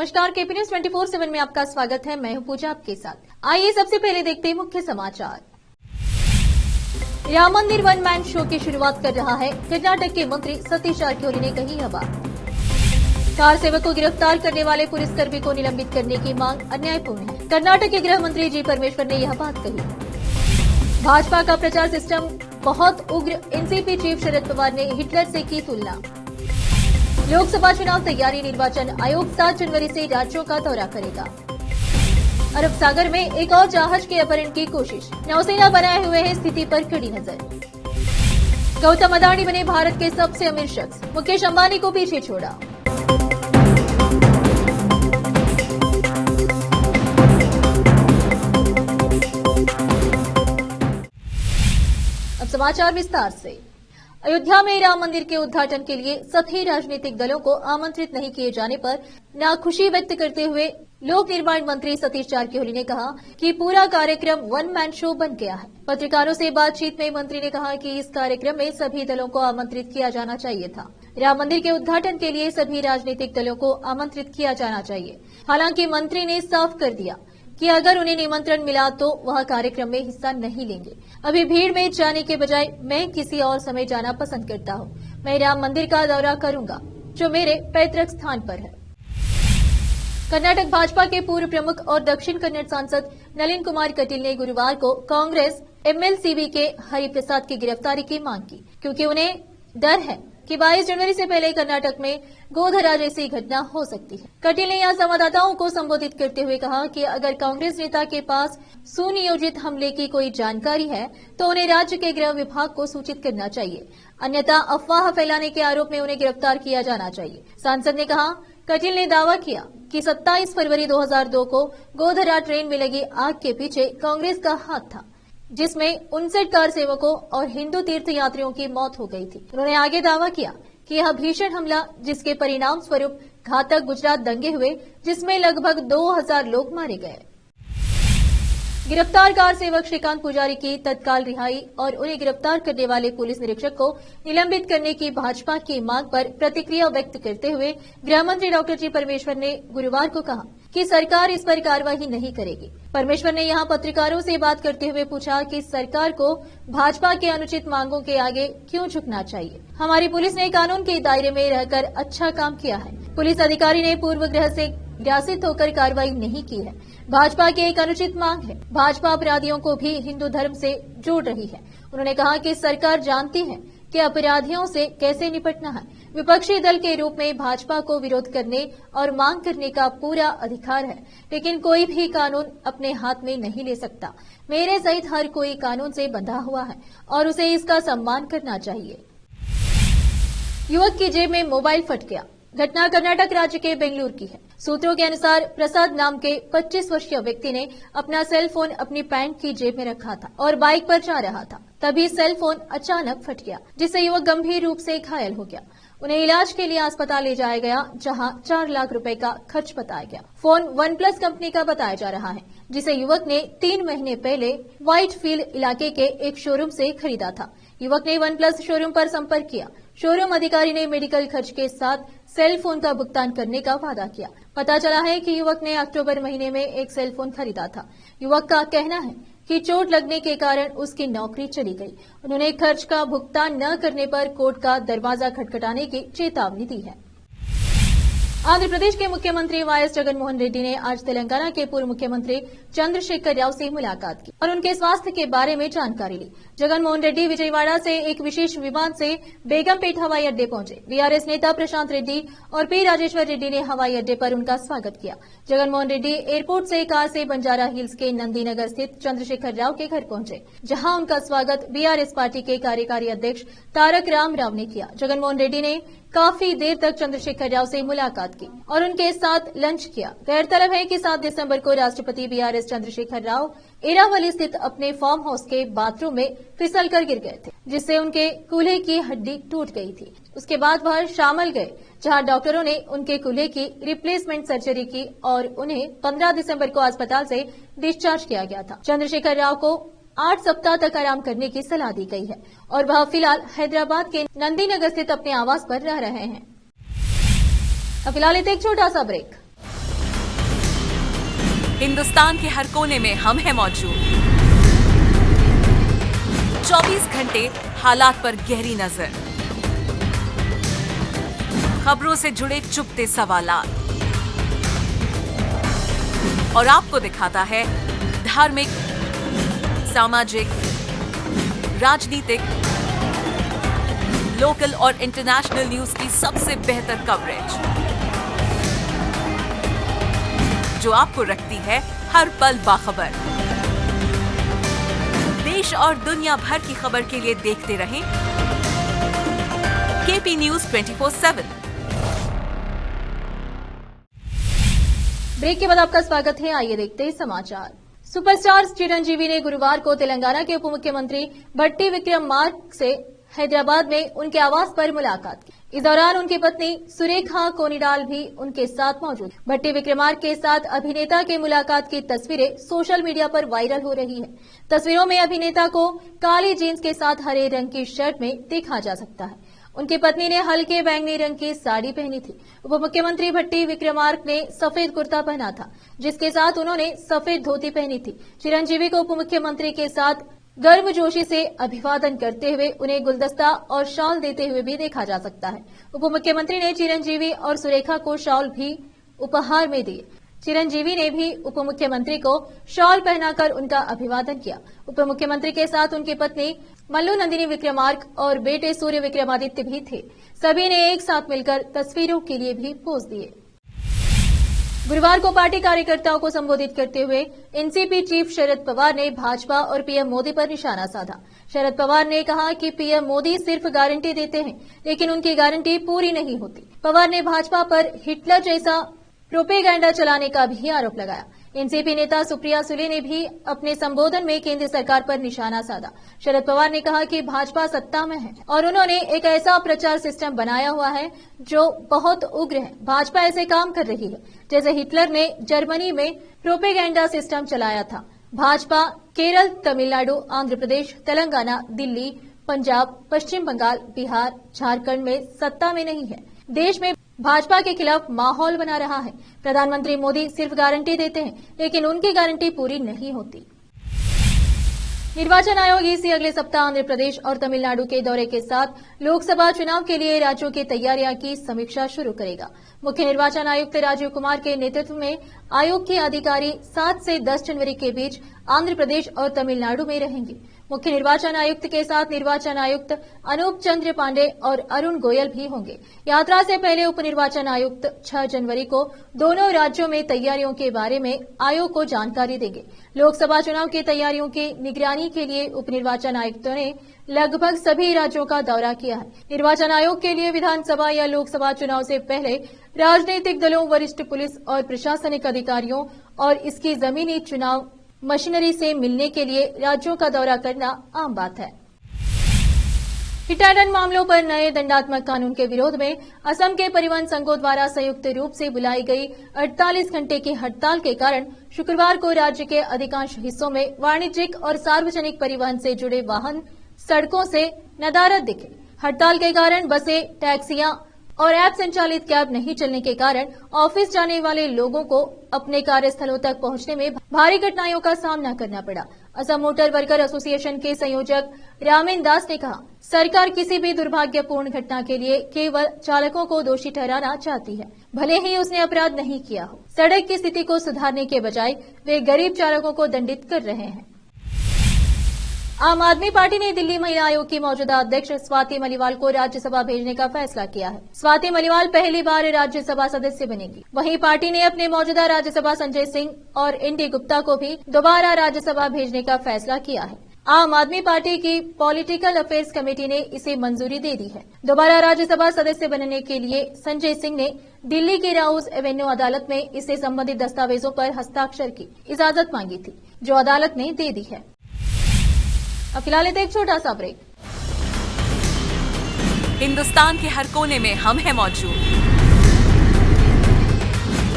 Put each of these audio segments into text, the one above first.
नमस्कार, KP news 24/7 में आपका स्वागत है। मैं हूं पूजा आपके साथ। आइए सबसे पहले देखते हैं मुख्य समाचार। राम मंदिर वन मैन शो की शुरुआत कर रहा है कर्नाटक के मंत्री सतीश जारकिहोली ने कही यह बात। कार सेवक को गिरफ्तार करने वाले पुलिसकर्मी को निलंबित करने की मांग अन्यायपूर्ण है। कर्नाटक के गृह मंत्री जी परमेश्वर ने यह बात कही। भाजपा का प्रचार सिस्टम बहुत उग्र, एनसीपी चीफ शरद पवार ने हिटलर से की तुलना। लोकसभा चुनाव तैयारी, निर्वाचन आयोग 7 जनवरी से राज्यों का दौरा करेगा। अरब सागर में एक और जहाज के अपहरण की कोशिश, नौसेना बनाए हुए है स्थिति पर कड़ी नजर। गौतम अदानी बने भारत के सबसे अमीर शख्स, मुकेश अंबानी को पीछे छोड़ा। अब समाचार विस्तार से। अयोध्या में राम मंदिर के उद्घाटन के लिए सभी राजनीतिक दलों को आमंत्रित नहीं किए जाने पर नाखुशी व्यक्त करते हुए लोक निर्माण मंत्री सतीश जारकिहोली ने कहा कि पूरा कार्यक्रम वन मैन शो बन गया है। पत्रकारों से बातचीत में मंत्री ने कहा कि इस कार्यक्रम में सभी दलों को आमंत्रित किया जाना चाहिए था। राम मंदिर के उद्घाटन के लिए सभी राजनीतिक दलों को आमंत्रित किया जाना चाहिए। हालांकि मंत्री ने साफ कर दिया कि अगर उन्हें निमंत्रण मिला तो वह कार्यक्रम में हिस्सा नहीं लेंगे। अभी भीड़ में जाने के बजाय मैं किसी और समय जाना पसंद करता हूं। मैं राम मंदिर का दौरा करूंगा जो मेरे पैतृक स्थान पर है। कर्नाटक भाजपा के पूर्व प्रमुख और दक्षिण कन्नड़ सांसद नलिन कुमार कटील ने गुरुवार को कांग्रेस एमएलसीबी के हरिप्रसाद की गिरफ्तारी की मांग की, क्योंकि उन्हें डर है कि 22 जनवरी से पहले कर्नाटक में गोधरा जैसी घटना हो सकती है। कटील ने यहां संवाददाताओं को संबोधित करते हुए कहा कि अगर कांग्रेस नेता के पास सुनियोजित हमले की कोई जानकारी है तो उन्हें राज्य के गृह विभाग को सूचित करना चाहिए, अन्यथा अफवाह फैलाने के आरोप में उन्हें गिरफ्तार किया जाना चाहिए। सांसद ने कहा, कटील ने दावा किया कि 27 फरवरी 2002 को गोधरा ट्रेन में लगी आग के पीछे कांग्रेस का हाथ था, जिसमें 59 कार सेवकों और हिंदू तीर्थ यात्रियों की मौत हो गई थी। उन्होंने आगे दावा किया कि यह भीषण हमला, जिसके परिणाम स्वरूप घातक गुजरात दंगे हुए, जिसमें लगभग 2000 लोग मारे गए। गिरफ्तार कार सेवक श्रीकांत पुजारी की तत्काल रिहाई और उन्हें गिरफ्तार करने वाले पुलिस निरीक्षक को निलंबित करने की भाजपा की मांग पर प्रतिक्रिया व्यक्त करते हुए गृह मंत्री डॉक्टर जी परमेश्वर ने गुरुवार को कहा कि सरकार इस पर कार्रवाई नहीं करेगी। परमेश्वर ने यहां पत्रकारों से बात करते हुए पूछा कि सरकार को भाजपा के अनुचित मांगों के आगे क्यों झुकना चाहिए। हमारी पुलिस ने कानून के दायरे में रहकर अच्छा काम किया है। पुलिस अधिकारी ने पूर्व गृह से ग्रासित होकर कार्रवाई नहीं की है। भाजपा की एक अनुचित मांग है। भाजपा अपराधियों को भी हिंदू धर्म से जोड़ रही है। उन्होंने कहा कि सरकार जानती है कि अपराधियों से कैसे निपटना है। विपक्षी दल के रूप में भाजपा को विरोध करने और मांग करने का पूरा अधिकार है, लेकिन कोई भी कानून अपने हाथ में नहीं ले सकता। मेरे सहित हर कोई कानून से बंधा हुआ है और उसे इसका सम्मान करना चाहिए। युवक की जेब में मोबाइल फट गया। घटना कर्नाटक राज्य के बेंगलुरु की है। सूत्रों के अनुसार प्रसाद नाम के 25 वर्षीय व्यक्ति ने अपना सेल फोन अपनी पैंट की जेब में रखा था और बाइक पर जा रहा था। तभी सेल फोन अचानक फट गया, जिससे युवक गंभीर रूप से घायल हो गया। उन्हें इलाज के लिए अस्पताल ले जाया गया, जहां 4 लाख रुपए का खर्च बताया गया। फोन OnePlus कंपनी का बताया जा रहा है, जिसे युवक ने 3 महीने पहले व्हाइटफील्ड इलाके के एक शोरूम से खरीदा था। युवक ने OnePlus शोरूम पर संपर्क किया। शोरूम अधिकारी ने मेडिकल खर्च के साथ सेल फोन का भुगतान करने का वादा किया। पता चला है कि युवक ने अक्टूबर महीने में एक सेल फोन खरीदा था। युवक का कहना है कि चोट लगने के कारण उसकी नौकरी चली गई। उन्होंने खर्च का भुगतान न करने पर कोर्ट का दरवाजा खटखटाने की चेतावनी दी है। आंध्र प्रदेश के मुख्यमंत्री वाईएस जगनमोहन रेड्डी ने आज तेलंगाना के पूर्व मुख्यमंत्री चंद्रशेखर राव से मुलाकात की और उनके स्वास्थ्य के बारे में जानकारी ली। जगनमोहन रेड्डी विजयवाड़ा से एक विशेष विमान से बेगमपेट हवाई अड्डे पहुंचे। बीआरएस नेता प्रशांत रेड्डी और पी राजेश्वर रेड्डी ने हवाई अड्डे पर उनका स्वागत किया। जगनमोहन रेड्डी एयरपोर्ट से कार से बंजारा हिल्स के नंदीनगर स्थित चंद्रशेखर राव के घर पहुंचे, जहां उनका स्वागत बीआरएस पार्टी के कार्यकारी अध्यक्ष तारक राम राव ने किया। जगनमोहन रेड्डी ने काफी देर तक चंद्रशेखर राव से मुलाकात की और उनके साथ लंच किया। गौरतलब है कि 7 दिसंबर को राष्ट्रपति बीआरएस चंद्रशेखर राव एरावली स्थित अपने फार्म हाउस के बाथरूम में फिसलकर गिर गए थे, जिससे उनके कूल्हे की हड्डी टूट गई थी। उसके बाद वह शामल गए, जहां डॉक्टरों ने उनके कूल्हे की रिप्लेसमेंट सर्जरी की और उन्हें 15 दिसंबर को अस्पताल से डिस्चार्ज किया गया था। चंद्रशेखर राव को 8 सप्ताह तक आराम करने की सलाह दी गई है और वह फिलहाल हैदराबाद के नंदीनगर स्थित अपने आवास पर रह रहे हैं। अब फिलहाल एक छोटा सा ब्रेक। हिंदुस्तान के हर कोने में हम हैं मौजूद। 24 घंटे हालात पर गहरी नजर, खबरों से जुड़े चुपते सवालात, और आपको दिखाता है धार्मिक, सामाजिक, राजनीतिक, लोकल और इंटरनेशनल न्यूज की सबसे बेहतर कवरेज, जो आपको रखती है हर पल बाखबर। देश और दुनिया भर की खबर के लिए देखते रहें केपी न्यूज 24/7। ब्रेक के बाद आपका स्वागत है। आइए देखते हैं समाचार। सुपरस्टार चिरंजीवी ने गुरुवार को तेलंगाना के उप मुख्यमंत्री भट्टी विक्रमार्क से हैदराबाद में उनके आवास पर मुलाकात की। इस दौरान उनकी पत्नी सुरेखा कोनिडाल भी उनके साथ मौजूद। भट्टी विक्रमार्क के साथ अभिनेता के मुलाकात की तस्वीरें सोशल मीडिया पर वायरल हो रही है। तस्वीरों में अभिनेता को काली जीन्स के साथ हरे रंग की शर्ट में देखा जा सकता है। उनकी पत्नी ने हल्के बैंगनी रंग की साड़ी पहनी थी। उप मुख्यमंत्री भट्टी विक्रमार्क ने सफेद कुर्ता पहना था, जिसके साथ उन्होंने सफेद धोती पहनी थी। चिरंजीवी को उप मुख्यमंत्री के साथ गर्मजोशी से अभिवादन करते हुए उन्हें गुलदस्ता और शॉल देते हुए भी देखा जा सकता है। उप मुख्यमंत्री ने चिरंजीवी और सुरेखा को शॉल भी उपहार में दिए। चिरंजीवी ने भी उप मुख्यमंत्री को शॉल पहनाकर उनका अभिवादन किया। उप मुख्यमंत्री के साथ उनकी पत्नी मल्लू नंदिनी विक्रमार्क और बेटे सूर्य विक्रमादित्य भी थे। सभी ने एक साथ मिलकर तस्वीरों के लिए भी पोज दिए। गुरुवार को पार्टी कार्यकर्ताओं को संबोधित करते हुए एनसीपी चीफ शरद पवार ने भाजपा और पीएम मोदी पर निशाना साधा। शरद पवार ने कहा कि पीएम मोदी सिर्फ गारंटी देते हैं, लेकिन उनकी गारंटी पूरी नहीं होती। पवार ने भाजपा पर हिटलर जैसा प्रोपेगेंडा चलाने का भी आरोप लगाया। एनसीपी नेता सुप्रिया सुले ने भी अपने संबोधन में केंद्र सरकार पर निशाना साधा। शरद पवार ने कहा कि भाजपा सत्ता में है और उन्होंने एक ऐसा प्रचार सिस्टम बनाया हुआ है जो बहुत उग्र है। भाजपा ऐसे काम कर रही है जैसे हिटलर ने जर्मनी में प्रोपेगेंडा सिस्टम चलाया था। भाजपा केरल, तमिलनाडु, आंध्र प्रदेश, तेलंगाना, दिल्ली, पंजाब, पश्चिम बंगाल, बिहार, झारखंड में सत्ता में नहीं है। देश में भाजपा के खिलाफ माहौल बना रहा है। प्रधानमंत्री मोदी सिर्फ गारंटी देते हैं, लेकिन उनकी गारंटी पूरी नहीं होती। निर्वाचन आयोग इसी अगले सप्ताह आंध्र प्रदेश और तमिलनाडु के दौरे के साथ लोकसभा चुनाव के लिए राज्यों की तैयारियां की समीक्षा शुरू करेगा। मुख्य निर्वाचन आयुक्त राजीव कुमार के नेतृत्व में आयोग के अधिकारी 7 से 10 जनवरी के बीच आंध्र प्रदेश और तमिलनाडु में रहेंगे। मुख्य निर्वाचन आयुक्त के साथ निर्वाचन आयुक्त अनूप चंद्र पांडे और अरुण गोयल भी होंगे। यात्रा से पहले उप निर्वाचन आयुक्त 6 जनवरी को दोनों राज्यों में तैयारियों के बारे में आयोग को जानकारी देंगे। लोकसभा चुनाव की तैयारियों की निगरानी के लिए उप निर्वाचन आयुक्तों ने लगभग सभी राज्यों का दौरा किया है। निर्वाचन आयोग के लिए विधानसभा या लोकसभा चुनाव से पहले राजनीतिक दलों, वरिष्ठ पुलिस और प्रशासनिक अधिकारियों और इसकी जमीनी चुनाव मशीनरी से मिलने के लिए राज्यों का दौरा करना आम बात है। हिट एंड रन मामलों पर नए दंडात्मक कानून के विरोध में असम के परिवहन संघों द्वारा संयुक्त रूप से बुलाई गई 48 घंटे की हड़ताल के कारण शुक्रवार को राज्य के अधिकांश हिस्सों में वाणिज्यिक और सार्वजनिक परिवहन से जुड़े वाहन सड़कों से नदारद दिखे। हड़ताल के कारण बसें, टैक्सियां और ऐप संचालित कैब नहीं चलने के कारण ऑफिस जाने वाले लोगों को अपने कार्यस्थलों तक पहुंचने में भारी कठिनाइयों का सामना करना पड़ा। असम मोटर वर्कर एसोसिएशन के संयोजक रामेन दास ने कहा, सरकार किसी भी दुर्भाग्यपूर्ण घटना के लिए केवल चालकों को दोषी ठहराना चाहती है, भले ही उसने अपराध नहीं किया हो। सड़क की स्थिति को सुधारने के बजाय वे गरीब चालकों को दंडित कर रहे हैं। आम आदमी पार्टी ने दिल्ली महिला आयोग की मौजूदा अध्यक्ष स्वाति मलिवाल को राज्यसभा भेजने का फैसला किया है। स्वाति मलिवाल पहली बार राज्यसभा सदस्य बनेगी। वहीं पार्टी ने अपने मौजूदा राज्यसभा संजय सिंह और इंडी गुप्ता को भी दोबारा राज्यसभा भेजने का फैसला किया है। आम आदमी पार्टी की पॉलिटिकल अफेयर्स कमेटी ने इसे मंजूरी दे दी है। दोबारा राज्यसभा सदस्य बनने के लिए संजय सिंह ने दिल्ली की राउज एवेन्यू अदालत में इससे संबंधित दस्तावेजों पर हस्ताक्षर की इजाजत मांगी थी, जो अदालत ने दे दी है। अब फिलहाल एक छोटा सा ब्रेक। हिंदुस्तान के हर कोने में हम हैं मौजूद।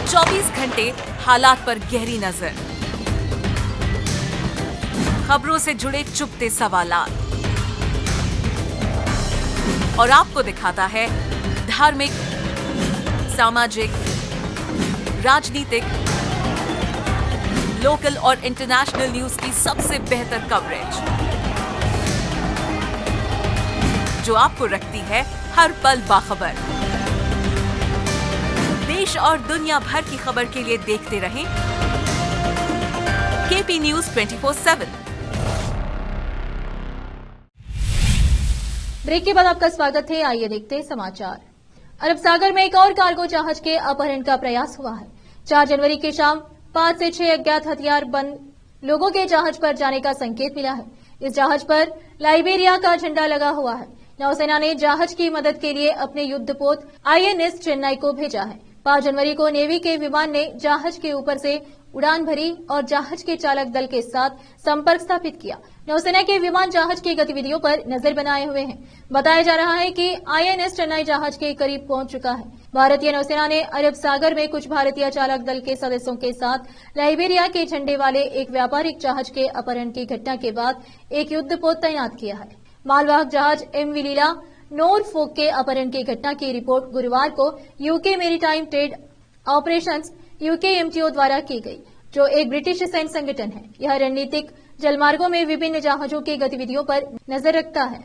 24 घंटे हालात पर गहरी नजर, खबरों से जुड़े चुपते सवालात, और आपको दिखाता है धार्मिक, सामाजिक, राजनीतिक, लोकल और इंटरनेशनल न्यूज की सबसे बेहतर कवरेज, जो आपको रखती है हर पल बाखबर। देश और दुनिया भर की खबर के लिए देखते रहें केपी न्यूज 24/7। ब्रेक के बाद आपका स्वागत है। आइए देखते हैं समाचार। अरब सागर में एक और कार्गो जहाज के अपहरण का प्रयास हुआ है। 4 जनवरी की शाम 5 से 6 अज्ञात हथियार बंद लोगों के जहाज पर जाने का संकेत मिला है। इस जहाज पर लाइबेरिया का झंडा लगा हुआ है। नौसेना ने जहाज की मदद के लिए अपने युद्धपोत INS चेन्नई को भेजा है। 5 जनवरी को नेवी के विमान ने जहाज के ऊपर से उड़ान भरी और जहाज के चालक दल के साथ संपर्क स्थापित किया। नौसेना के विमान जहाज की गतिविधियों पर नजर बनाए हुए हैं। बताया जा रहा है कि INS चेन्नई जहाज के करीब पहुंच चुका है। भारतीय नौसेना ने अरब सागर में कुछ भारतीय चालक दल के सदस्यों के साथ लाइबेरिया के झंडे वाले एक व्यापारिक जहाज के अपहरण की घटना के बाद एक युद्धपोत तैनात किया है। मालवाहक जहाज MV लीला नॉरफोक के अपहरण की घटना की रिपोर्ट गुरुवार को UK maritime trade operations UKMTO द्वारा की गई, जो एक ब्रिटिश सैन्य संगठन है। यह रणनीतिक जलमार्गों में विभिन्न जहाजों की गतिविधियों पर नजर रखता है।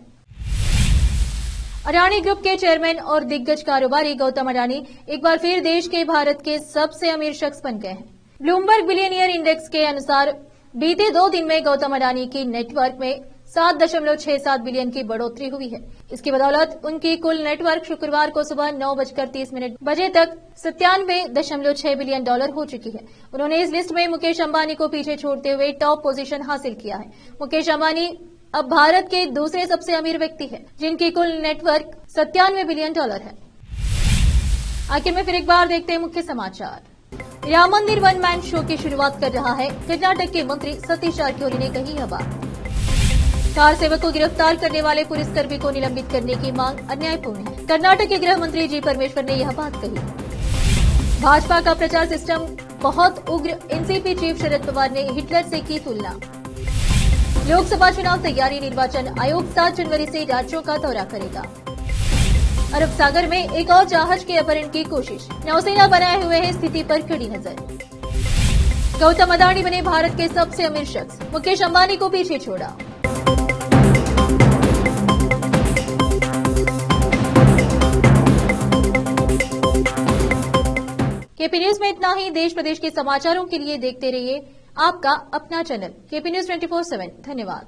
अडानी ग्रुप के चेयरमैन और दिग्गज कारोबारी गौतम अडानी एक बार फिर देश के भारत के सबसे अमीर शख्स बन गए हैं। ब्लूमबर्ग बिलियनियर इंडेक्स के अनुसार बीते 2 दिन में गौतम अडानी की नेटवर्क में 7.67 बिलियन की बढ़ोतरी हुई है। इसकी बदौलत उनकी कुल नेटवर्क शुक्रवार को सुबह 9:30 बजे तक $97.6 बिलियन हो चुकी है। उन्होंने इस लिस्ट में मुकेश अंबानी को पीछे छोड़ते हुए टॉप पोजीशन हासिल किया है। मुकेश अंबानी अब भारत के दूसरे सबसे अमीर व्यक्ति है, जिनकी कुल नेटवर्क $97 बिलियन है। आखिर में फिर एक बार देखते हैं मुख्य समाचार। राम मंदिर वन मैन शो की शुरुआत कर रहा है। कर्नाटक के मंत्री सतीश जारकिहोली ने कही यह बात। कार सेवक को गिरफ्तार करने वाले पुलिसकर्मी को निलंबित करने की मांग अन्यायपूर्ण है। कर्नाटक के गृह मंत्री जी परमेश्वर ने यह बात कही। भाजपा का प्रचार सिस्टम बहुत उग्र, एनसीपी चीफ शरद पवार ने हिटलर से की तुलना। लोकसभा चुनाव तैयारी, निर्वाचन आयोग 7 जनवरी से राज्यों का दौरा करेगा। अरब सागर में एक और जहाज के अपहरण की कोशिश, नौसेना बनाए हुए है स्थिति पर कड़ी नजर। गौतम अडानी बने भारत के सबसे अमीर शख्स, मुकेश अंबानी को पीछे छोड़ा। केपी न्यूज में इतना ही। देश प्रदेश के समाचारों के लिए देखते रहिए आपका अपना चैनल केपी न्यूज 24/7। धन्यवाद।